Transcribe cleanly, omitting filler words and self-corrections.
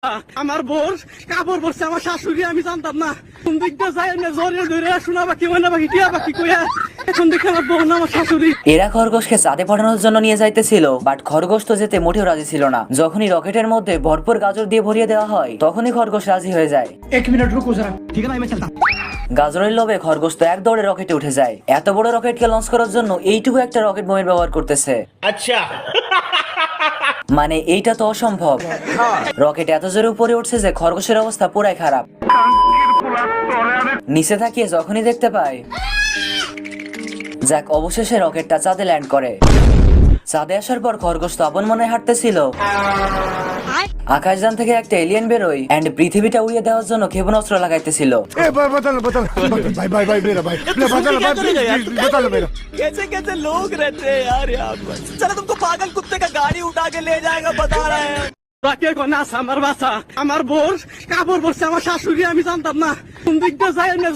আমার বোর কাপড় পরছে আমার শাশুড়ি, আমি জানতাম না। কোন দিক দিয়ে যাই না জোরে ধরে শোনা বাকি ময়না বাকি টিয়া বাকি কইয়া এখন দেখে আমার বোন না আমার শাশুড়ি। এরা খরগোশকে চাঁদে পাঠানোর জন্য নিয়ে যাইতেছিল, বাট খরগোশ তো যেতে মোটেও রাজি ছিল না। যখনই রকেটের মধ্যে ভরপুর গাজর দিয়ে ভরিয়ে দেওয়া হয় তখনই খরগোশ রাজি হয়ে যায়। 1 मिनट रुको जरा, ठीक है ना, मैं चलता। গাজরের লোভে খরগোশ তো এক দৌড়ে রকেটে উঠে যায়। এত বড় রকেটকে লঞ্চ করার জন্য এইটুকু একটা রকেট বোমের ব্যবহার করতেছে। अच्छा মানে এইটা তো অসম্ভব। রকেট এত জোরে উপরে উঠছে যে খরগোশের অবস্থা পুরাই খারাপ। নিচে তাকিয়ে যখনই দেখতে পায়, যাক অবশেষে রকেটটা চাঁদে ল্যান্ড করে। চাঁদে আসার পর খরগোশ তো আপন মনে হাঁটতেছিল। আকাশযান থেকে একটা এলিয়েন বেরোয় এন্ড পৃথিবীটা উড়িয়ে দেওয়ার জন্য ক্ষেপণাস্ত্র লাগাইতেছিল। भाई मेरा भाई बता लो मेरा। कैसे कैसे लोग रहते हैं यार यहाँ पर। चलो तुमको पागल कुत्ते का गाड़ी उठा के ले जाएगा, बता रहे हैं। রাকের কন্যা আমার বাসা, আমার বোর কাপড় পরছে আমার শাশুড়ি, আমি জানতাম না। কোন দিক দিয়ে যাই না